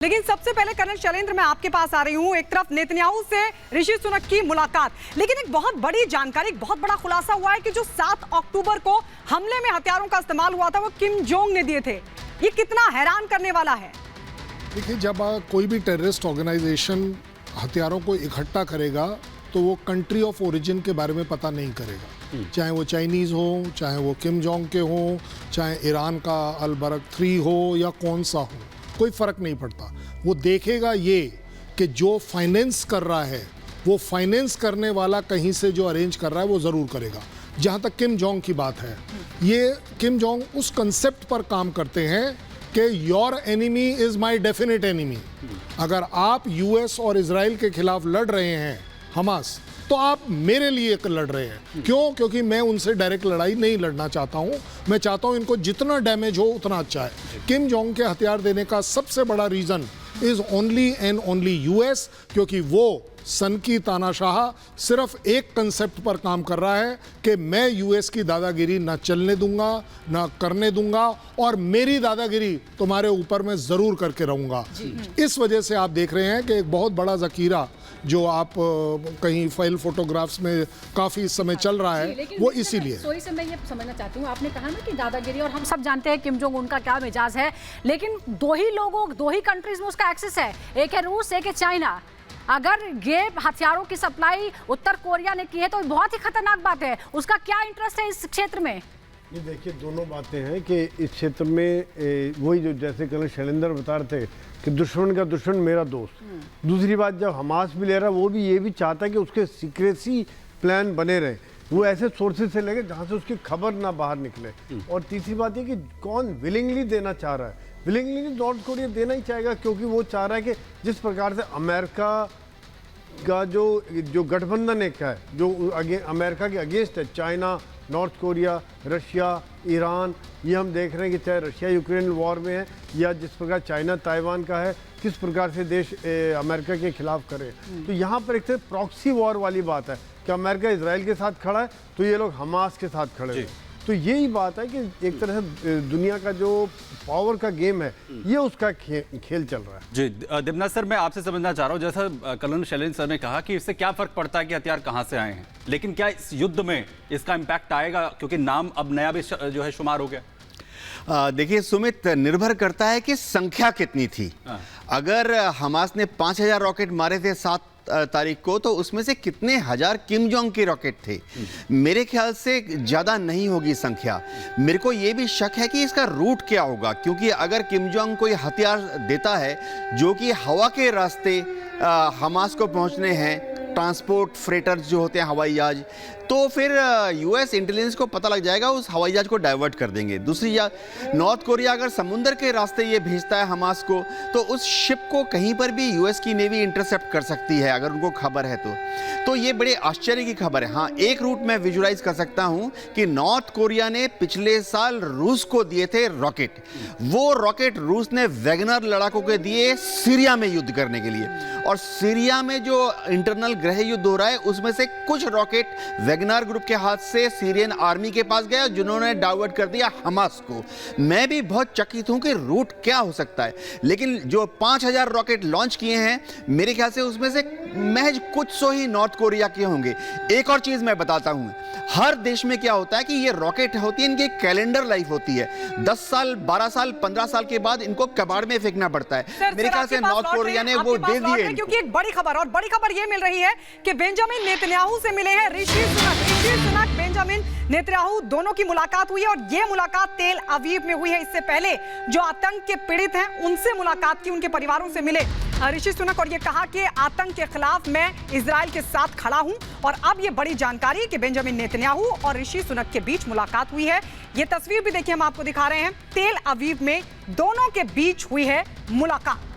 लेकिन सबसे पहले कर्नल शैलेंद्र मैं आपके पास आ रही हूं। एक तरफ नेतन्याहू से ऋषि सुनक की मुलाकात, लेकिन एक बहुत बड़ी जानकारी, एक बहुत बड़ा खुलासा हुआ है कि जो 7 अक्टूबर को हमले में हथियारों का इस्तेमाल हुआ था वो किम जोंग ने दिए थे। ये कितना हैरान करने वाला है? देखिए, जब कोई भी टेररिस्ट ऑर्गेनाइजेशन हथियारों को इकट्ठा करेगा तो वो कंट्री ऑफ ओरिजिन के बारे में पता नहीं करेगा, चाहे वो चाइनीज़ हो, चाहे वो किम जोंग के हो, चाहे ईरान का अल-बरक 3 हो या कौन सा हो, कोई फ़र्क नहीं पड़ता। वो देखेगा ये कि जो फाइनेंस कर रहा है वो फाइनेंस करने वाला कहीं से जो अरेंज कर रहा है वो ज़रूर करेगा। जहाँ तक किम जोंग की बात है, ये किम जोंग उस कंसेप्ट पर काम करते हैं कि your enemy is my definite enemy. अगर आप यूएस और इजराइल के खिलाफ लड़ रहे हैं, हमास, तो आप मेरे लिए लड़ रहे हैं। क्यों? क्योंकि मैं उनसे डायरेक्ट लड़ाई नहीं लड़ना चाहता हूं। मैं चाहता हूं इनको जितना डैमेज हो उतना अच्छा है। किम जोंग के हथियार देने का सबसे बड़ा reason is only and only US, क्योंकि वो सन की तानाशाह सिर्फ एक कंसेप्ट पर काम कर रहा है कि मैं यूएस की दादागिरी ना चलने दूंगा, ना करने दूंगा, और मेरी दादागिरी तुम्हारे ऊपर मैं ज़रूर करके रहूँगा। इस वजह से आप देख रहे हैं कि एक बहुत बड़ा ज़खीरा जो आप कहीं फाइल फोटोग्राफ्स में काफ़ी समय चल रहा है, वो इसीलिए। सोई से मैं ये समझना चाहती हूँ, आपने कहा ना कि दादागिरी, और हम सब जानते हैं किम जोंग उनका क्या मिजाज है, लेकिन दो ही कंट्रीज में उसका एक्सेस है, एक है रूस, एक है चाइना। अगर ये हथियारों की सप्लाई उत्तर कोरिया ने की है तो बहुत ही खतरनाक बात है। उसका क्या इंटरेस्ट है इस क्षेत्र में? ये देखिए, दोनों बातें हैं कि इस क्षेत्र में वही जो जैसे कर्नल शैलेंद्र बता रहे थे कि दुश्मन का दुश्मन मेरा दोस्त। दूसरी बात, जब हमास भी ले रहा है वो भी ये भी चाहता है कि उसके सीक्रेसी प्लान बने रहे, वो ऐसे सोर्सेज से लेके जहाँ से उसकी खबर ना बाहर निकले। और तीसरी बात ये कि कौन विलिंगली देना चाह रहा है। विलिंगली नॉर्थ कोरिया देना ही चाहेगा, क्योंकि वो चाह रहा है कि जिस प्रकार से अमेरिका का जो गठबंधन एक है, जो अमेरिका के अगेंस्ट है, China, north Korea, Russia, Iran, ये हम देख रहे हैं कि चाहे रशिया यूक्रेन वॉर में है या जिस प्रकार चाइना ताइवान का है, किस प्रकार से देश अमेरिका के खिलाफ करे। तो यहाँ पर एक तरह प्रॉक्सी वॉर वाली बात है कि अमेरिका इजराइल के साथ खड़ा है तो ये लोग हमास के साथ खड़े हैं। तो यही बात है कि एक तरह से दुनिया का जो पावर का गेम है ये उसका खेल चल रहा है। जी दिव्यनाथ सर, मैं आपसे समझना चाह रहा हूँ, जैसा कर्नल शैलेंद्र सर ने कहा कि इससे क्या फर्क पड़ता है कि हथियार कहाँ से आए हैं, लेकिन क्या इस युद्ध में इसका इम्पैक्ट आएगा, क्योंकि नाम अब नया भी जो है शुमार हो गया? देखिए सुमित, निर्भर करता है कि संख्या कितनी थी। अगर हमास ने 5000 रॉकेट मारे थे 7 तारीख को, तो उसमें से कितने हजार किम जोंग के रॉकेट थे? मेरे ख्याल से ज़्यादा नहीं होगी संख्या। मेरे को ये भी शक है कि इसका रूट क्या होगा, क्योंकि अगर किम जोंग कोई हथियार देता है जो कि हवा के रास्ते हमास को पहुंचने हैं, ट्रांसपोर्ट फ्रेटर्स जो होते हैं हवाई जहाज, तो फिर यूएस इंटेलिजेंस को पता लग जाएगा, उस हवाई जहाज को डाइवर्ट कर देंगे। दूसरी नॉर्थ कोरिया अगर समुद्र के रास्ते ये भेजता है हमास को, तो उस शिप को कहीं पर भी यूएस की नेवी इंटरसेप्ट कर सकती है अगर उनको खबर है तो ये बड़े आश्चर्य की खबर है। हाँ, एक रूट मैं विजुलाइज कर सकता हूँ कि नॉर्थ कोरिया ने पिछले साल रूस को दिए थे रॉकेट। वो रॉकेट रूस ने वैगनर लड़ाकों के दिए सीरिया में युद्ध करने के लिए, और सीरिया में जो इंटरनल गृह युद्ध हो रहा है उसमें से कुछ रॉकेट वैगनर ग्रुप के हाथ से सीरियन आर्मी के पास गया, जिन्होंने डाइवर्ट कर दिया हमास को। मैं भी बहुत चकित हूं कि रूट क्या हो सकता है, लेकिन जो 5000 रॉकेट लॉन्च किए हैं, मेरे ख्याल से उसमें से महज कुछ सौ ही नॉर्थ कोरिया के होंगे। एक और चीज मैं बताता हूं, हर देश में क्या होता है कि ये रॉकेट होती है, इनकी कैलेंडर लाइफ होती है। 10 साल, 12 साल, 15 साल के बाद इनको कबाड़ में फेंकना पड़ता है। मेरे ख्याल से नॉर्थ कोरिया ने वो दे दिए। क्योंकि एक बड़ी खबर ये मिल रही है कि बेंजामिन नेतन्याहू से मिले हैं ऋषि सुनक। बेंजामिन नेतन्याहू दोनों की मुलाकात हुई है, और ये मुलाकात तेल अवीव में हुई है। इससे पहले जो आतंक के पीड़ित हैं उनसे मुलाकात की, उनके परिवारों से मिले ऋषि सुनक, और ये कहा कि आतंक के खिलाफ मैं इजराइल के साथ खड़ा हूं। और अब ये बड़ी जानकारी कि बेंजामिन नेतन्याहू और ऋषि सुनक के बीच मुलाकात हुई है। ये तस्वीर भी देखिए, हम आपको दिखा रहे हैं, तेल अवीव में दोनों के बीच हुई है मुलाकात।